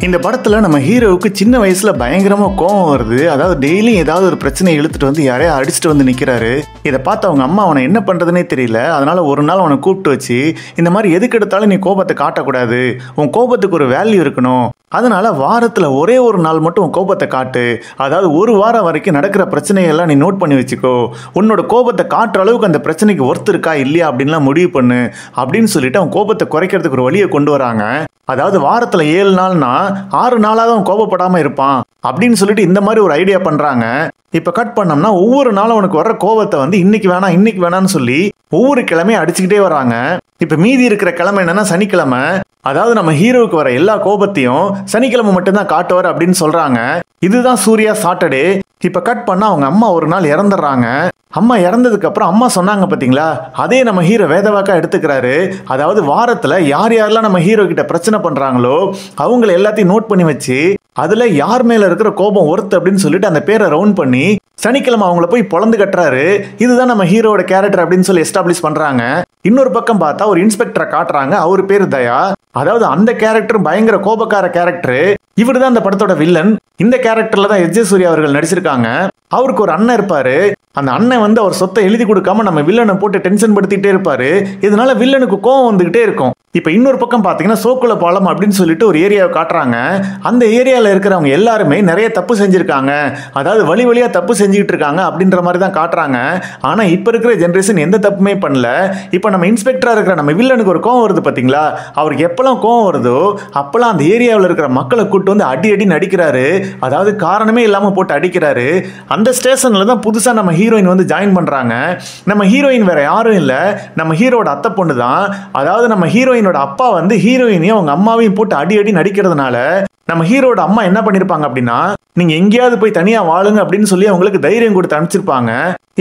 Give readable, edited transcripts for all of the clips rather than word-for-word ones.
இந்த படத்துல நம்ம ஹீரோவுக்கு சின்ன வயசுல பயங்கரமா கோவம் வருது. அதாவது டெய்லியும் ஏதாவது ஒரு பிரச்சனை இழுத்துட்டு வந்து யாரையா அடிச்சுட்டு வந்து நிக்கிறாரு. இதை பார்த்து அவங்க அம்மா அவனை என்ன பண்றதுனே தெரியல. அதனால ஒரு நாள் அவனை கூப்பிட்டு வச்சு, இந்த மாதிரி எதுக்கு எடுத்தாலும் நீ கோபத்தை காட்டக்கூடாது, உன் கோபத்துக்கு ஒரு வேல்யூ இருக்கணும், அதனால வாரத்துல ஒரே ஒரு நாள் மட்டும் உன் கோபத்தை காட்டு, அதாவது ஒரு வாரம் வரைக்கும் நடக்கிற பிரச்சனையெல்லாம் நீ நோட் பண்ணி வச்சுக்கோ, உன்னோட கோபத்தை காட்டுற அளவுக்கு அந்த பிரச்சனைக்கு ஒர்த்து இருக்கா இல்லையா அப்படின்லாம் முடிவு பண்ணு அப்படின்னு சொல்லிட்டு அவன் கோபத்தை குறைக்கிறதுக்கு ஒரு வழியை கொண்டு வராங்க. அதாவது வாரத்துல 7 நாள்னா 6 நாளாவது அவன் கோபப்படாம இருப்பான் அப்படின்னு சொல்லிட்டு இந்த மாதிரி ஒரு ஐடியா பண்றாங்க. இப்ப கட் பண்ணோம்னா ஒவ்வொரு நாளும் அவனுக்கு வர்ற கோபத்தை வந்து இன்னைக்கு வேணாம்னு சொல்லி ஒவ்வொரு கிழமையும் அடிச்சுக்கிட்டே வராங்க. இப்ப மீதி இருக்கிற கிழமை என்னன்னா சனிக்கிழமை. அதாவது நம்ம ஹீரோவுக்கு வர எல்லா கோபத்தையும் சனிக்கிழமை மட்டும்தான் காட்டுவார் அப்படின்னு சொல்றாங்க. இதுதான் சூர்யா சாட்டர்டே. இப்ப கட் பண்ணா அவங்க அம்மா ஒரு நாள் இறந்துடுறாங்க. அம்மா இறந்ததுக்கு அப்புறம் அம்மா சொன்னாங்க பாத்தீங்களா, அதே நம்ம ஹீரோ வேதவாக்கா எடுத்துக்கிறாரு. அதாவது வாரத்துல யார் யாரெல்லாம் நம்ம ஹீரோ கிட்ட பிரச்சனை பண்றாங்களோ அவங்களை எல்லாத்தையும் நோட் பண்ணி வச்சு அதுல யார் மேல இருக்கிற கோபம் ஒர்த்து அப்படின்னு சொல்லிட்டு அந்த பேரை ரவுண்ட் பண்ணி சனிக்கிழமை அவங்கள போய் பொழந்து கட்டுறாரு. இதுதான் நம்ம ஹீரோட கேரக்டர் அப்படின்னு சொல்லி எஸ்டாப்ளிஷ் பண்றாங்க. இன்னொரு பக்கம் பார்த்தா ஒரு இன்ஸ்பெக்டரை காட்டுறாங்க. அவரு பேரு தயா. அதாவது அந்த கேரக்டர் பயங்கர கோபக்கார கேரக்டர். இவர் தான் அந்த படத்தோட வில்லன். இந்த கேரக்டர்ல தான் எஸ் ஜே சூர்யா அவர்கள் நடிச்சிருக்காங்க. அவருக்கு ஒரு அண்ணன் இருப்பாரு. அந்த அண்ணன் வந்து அவர் சொத்தை எழுதி கொடுக்காம நம்ம வில்லனை போட்டு டென்ஷன் படுத்திட்டே இருப்பாரு. இதனால வில்லனுக்கு கோவம் வந்துகிட்டே இருக்கும். இப்ப இன்னொரு பக்கம் பாத்தீங்கன்னா சோக்குல பாலம் அப்படின்னு சொல்லிட்டு ஒரு ஏரியாவை காட்டுறாங்க. அந்த ஏரியால இருக்கிறவங்க எல்லாருமே நிறைய தப்பு செஞ்சிருக்காங்க, அதாவது வழி வழியா தப்பு செஞ்சுட்டு இருக்காங்க அப்படின்ற மாதிரி தான் காட்டுறாங்க. ஆனா இப்ப இருக்கிற ஜெனரேஷன் எந்த தப்புமே பண்ணல. இப்ப நம்ம இன்ஸ்பெக்டரா இருக்கிற நம்ம வில்லனுக்கு ஒரு கோவம் வருது பாத்தீங்களா, அவருக்கு எப்பெல்லாம் கோவம் வருதோ அப்பெல்லாம் அந்த ஏரியாவில் இருக்கிற மக்களை கூட்டு வந்து அடி நடிக்கிறாரு. அதாவது காரணமே இல்லாம போட்டு அடிக்கிறாரு. அந்த ஸ்டேஷன்ல தான் புதுசா நம்ம ஹீரோயின் வந்து ஜாயின் பண்றாங்க. நம்ம ஹீரோயின் வேற யாரும் இல்ல, நம்ம ஹீரோட அத்தை பொண்ணு தான். அதாவது நம்ம ஹீரோயினோட அப்பா வந்து ஹீரோயினையும் அவங்க அம்மாவையும் போட்டு அடி நடிக்கிறதுனால நம்ம ஹீரோட அம்மா என்ன பண்ணிருப்பாங்க அப்படின்னா, நீங்க எங்கேயாவது போய் தனியா வாழுங்க அப்படின்னு சொல்லி அவங்களுக்கு தைரியம் கொடுத்து அனுப்பிச்சிருப்பாங்க.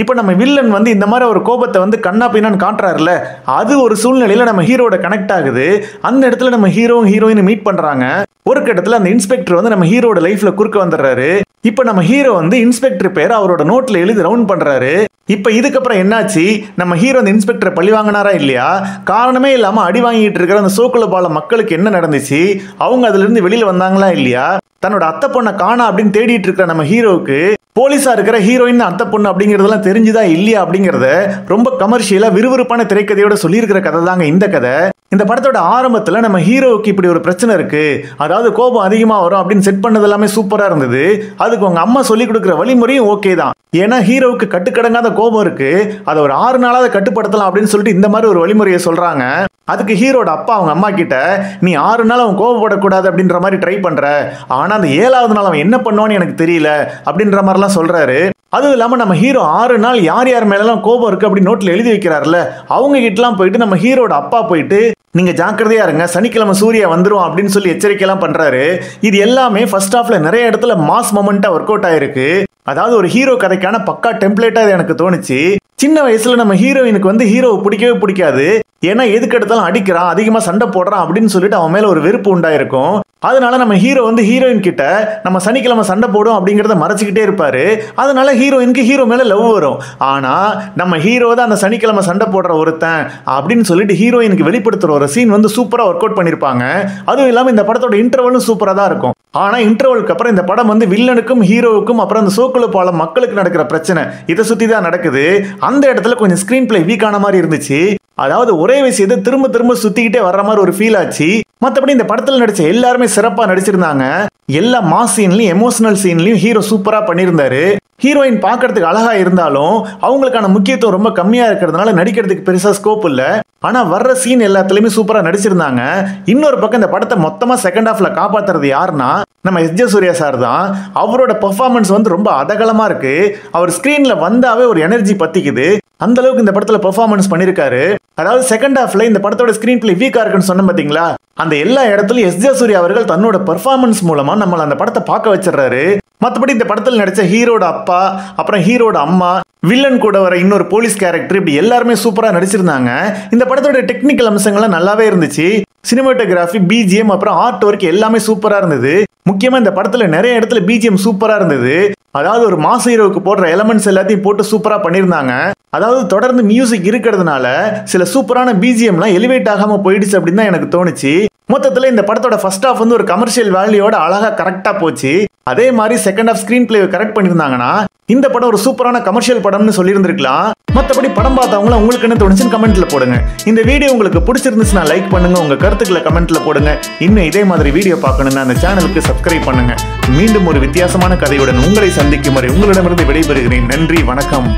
இப்ப நம்ம வில்லன் வந்து இந்த மாதிரி ஒரு கோபத்தை வந்து கண்ணா பின்னான்னு காட்டுறாருல, அது ஒரு சூழ்நிலையில நம்ம ஹீரோட கனெக்ட் ஆகுது. அந்த இடத்துல நம்ம ஹீரோயின் மீட் பண்றாங்க. ஒரு கட்டத்துல அந்த இன்ஸ்பெக்டர் வந்து நம்ம ஹீரோட லைஃப்ல குறுக்க வந்துடுறாரு. இப்ப நம்ம ஹீரோ வந்து இன்ஸ்பெக்டர் பேர் அவரோட நோட்ல எழுதி ரவுண்ட் பண்றாரு. இப்ப இதுக்கப்புறம் என்னாச்சு, நம்ம ஹீரோ அந்த இன்ஸ்பெக்டரை பழி வாங்கினாரா இல்லையா, காரணமே இல்லாம அடி வாங்கிட்டு இருக்கிற அந்த சோக்குல பால மக்களுக்கு என்ன நடந்துச்சு, அவங்க அதுல இருந்து வெளியில வந்தாங்களா இல்லையா, தன்னோட அத்தை பொண்ணை காணா அப்படின்னு தேடிட்டு இருக்கிற நம்ம ஹீரோவுக்கு போலீஸா இருக்கிற ஹீரோயின் அத்தை பொண்ணு அப்படிங்கறதெல்லாம் தெரிஞ்சுதா இல்லையா அப்படிங்கறத ரொம்ப கமர்ஷியலா விறுவிறுப்பான திரைக்கதையோட சொல்லியிருக்கிற கதை தாங்க இந்த கதை. இந்த படத்தோட ஆரம்பத்துல நம்ம ஹீரோவுக்கு இப்படி ஒரு பிரச்சனை இருக்கு, அதாவது கோபம் அதிகமா வரும் அப்படின்னு செட் பண்ணது எல்லாமே சூப்பரா இருந்தது. அதுக்கு உங்க அம்மா சொல்லி கொடுக்குற வழிமுறையும் ஓகே தான். ஏன்னா ஹீரோவுக்கு கட்டுக்கடங்காத கோபம் இருக்கு, அதை ஒரு 6 நாளாவது கட்டுப்படுத்தலாம் அப்படின்னு சொல்லிட்டு இந்த மாதிரி ஒரு வழிமுறையை சொல்றாங்க. அதுக்கு ஹீரோட அப்பா அவங்க அம்மா கிட்ட, நீ 6 நாள் அவன் கோபப்படக்கூடாது அப்படின்ற மாதிரி ட்ரை பண்ற, ஆனா அந்த 7வது நாள் அவன் என்ன பண்ணுவான்னு எனக்கு தெரியல அப்படின்ற மாதிரிலாம் சொல்றாரு. அதுவும் இல்லாம நம்ம ஹீரோ 6 நாள் யார் யார் மேலாம் கோபம் இருக்கு அப்படின்னு நோட்ல எழுதி வைக்கிறாருல, அவங்க கிட்டலாம் போயிட்டு நம்ம ஹீரோட அப்பா போயிட்டு நீங்க ஜாக்கிரதையா இருங்க, சனிக்கிழமை சூர்யா வந்துரும் அப்படின்னு சொல்லி எச்சரிக்கை எல்லாம் பண்றாரு. இது எல்லாமே ஃபர்ஸ்ட் ஹாஃப்ல நிறைய இடத்துல மாஸ் மொமெண்டா ஒர்க் அவுட் ஆயிருக்கு. அதாவது ஒரு ஹீரோ கதைக்கான பக்கா டெம்ப்ளேட்டா இது எனக்கு தோணுச்சு. சின்ன வயசுல நம்ம ஹீரோயினுக்கு வந்து ஹீரோவை பிடிக்கவே பிடிக்காது. ஏன்னா எதுக்கு எடுத்தாலும் அடிக்கிறான், அதிகமா சண்டை போடுறான் அப்படின்னு சொல்லிட்டு அவன் மேல ஒரு வெறுப்பு உண்டாயிருக்கும். அதனால நம்ம ஹீரோ வந்து ஹீரோயின் கிட்ட நம்ம சனிக்கிழமை சண்டை போடும் அப்படிங்கறத மறைச்சிக்கிட்டே இருப்பாரு. அதனால ஹீரோயினுக்கு ஹீரோ மேல லவ் வரும். ஆனா நம்ம ஹீரோ தான் அந்த சனிக்கிழமை சண்டை போடுற ஒருத்தன் அப்படின்னு சொல்லிட்டு ஹீரோயினுக்கு வெளிப்படுத்துற ஒரு சீன் வந்து சூப்பரா ஒர்க் அவுட் பண்ணிருப்பாங்க. அதுவும் இல்லாம இந்த படத்தோட இன்டர்வலும் சூப்பரா தான் இருக்கும். ஆனா இன்டர்வலுக்கு அப்புறம் இந்த படம் வந்து வில்லனுக்கும் ஹீரோவுக்கும் அப்புறம் அந்த சோக்குல பாலம் மக்களுக்கு நடக்கிற பிரச்சனை இதை சுத்தி தான் நடக்குது. அந்த இடத்துல கொஞ்சம் ஸ்கிரீன் பிளே வீக்கான மாதிரி இருந்துச்சு. அதாவது ஒரே விஷயத்தை திரும்ப சுத்திக்கிட்டே வர்ற மாதிரி ஒரு ஃபீல் ஆச்சு. மற்றபடி இந்த படத்துல நடிச்ச எல்லாருமே சிறப்பா நடிச்சிருந்தாங்க. எல்லா மாஸ் சீன்லயும் எமோஷனல் சீன்லயும் ஹீரோ சூப்பரா பண்ணியிருந்தாரு. ஹீரோயின் பாக்குறதுக்கு அழகா இருந்தாலும் அவங்களுக்கான முக்கியத்துவம் ரொம்ப கம்மியா இருக்கிறதுனால நடிக்கிறதுக்கு பெருசா ஸ்கோப் இல்ல. ஆனா வர்ற சீன் எல்லாத்துலயுமே சூப்பரா நடிச்சிருந்தாங்க. இன்னொரு பக்கம் இந்த படத்தை மொத்தமா செகண்ட் ஹாஃப்ல காப்பாத்துறது யாருன்னா நம்ம எஸ் ஜே சூர்யா சார் தான். அவரோட பெர்ஃபார்மன்ஸ் வந்து ரொம்ப அதகலமா இருக்கு. அவர் ஸ்கிரீன்ல வந்தாவே ஒரு எனர்ஜி பத்திக்குது. அந்த அளவுக்கு இந்த படத்துல பெர்ஃபார்மன்ஸ் பண்ணிருக்காரு. அதாவது செகண்ட் ஹாஃப்ல இந்த படத்தோட ஸ்கிரீன் பிளே வீக்கா இருக்குன்னு சொன்ன பாத்தீங்களா, அந்த எல்லா இடத்துலயும் எஸ் ஜே சூர்யா அவர்கள் தன்னோட பெர்ஃபார்மன்ஸ் மூலமா நம்மள அந்த படத்தை பார்க்க வச்சிடறாரு. மற்றபடி இந்த படத்தில் நடிச்ச ஹீரோட அப்பா, அப்புறம் ஹீரோட அம்மா, வில்லன் கூட வர இன்னொரு போலீஸ் கேரக்டர், இப்படி எல்லாருமே சூப்பரா நடிச்சிருந்தாங்க. இந்த படத்தோட டெக்னிக்கல் அம்சங்கள்லாம் நல்லாவே இருந்துச்சு. சினிமாட்டோகிராஃபி, பிஜிஎம், அப்புறம் ஆர்ட் ஒர்க் எல்லாமே சூப்பரா இருந்தது. முக்கியமா இந்த படத்துல நிறைய இடத்துல பிஜிஎம் சூப்பரா இருந்தது. அதாவது ஒரு மாஸ் ஹீரோவுக்கு போடுற எலமெண்ட்ஸ் எல்லாத்தையும் போட்டு சூப்பரா பண்ணியிருந்தாங்க. அதாவது தொடர்ந்து மியூசிக் இருக்கிறதுனால சில சூப்பரான பிஜிஎம்லாம் எலிவேட் ஆகாம போயிடுச்சு அப்படின்னு தான் எனக்கு தோணுச்சு. மொத்தத்துல இந்த படத்தோட ஃபர்ஸ்ட் ஹாஃப் வந்து ஒரு கமர்ஷியல் வேல்யூவோட அழகா கரெக்டா போச்சு. அதே மாதிரி second half screen play correct பண்ணியிருந்தாங்கன்னா இந்த படம் ஒரு சூப்பரான கமர்ஷியல் படம்னு சொல்லியிருந்திருக்கலாம். மற்றபடி படம் பார்த்தவங்கள உங்களுக்கு என்ன தோணுச்சுன்னு கமெண்ட்ல போடுங்க. இந்த வீடியோ உங்களுக்கு பிடிச்சிருந்துச்சுன்னா லைக் பண்ணுங்க, உங்க கருத்துக்களை கமெண்ட்ல போடுங்க. இன்னும் இதே மாதிரி வீடியோ பார்க்கணும்னா அந்த சேனலுக்கு சப்ஸ்கிரைப் பண்ணுங்க. மீண்டும் ஒரு வித்தியாசமான கதையுடன் உங்களை சந்திக்கும் வரை உங்களிடமிருந்து விடைபெறுகிறேன். நன்றி, வணக்கம்.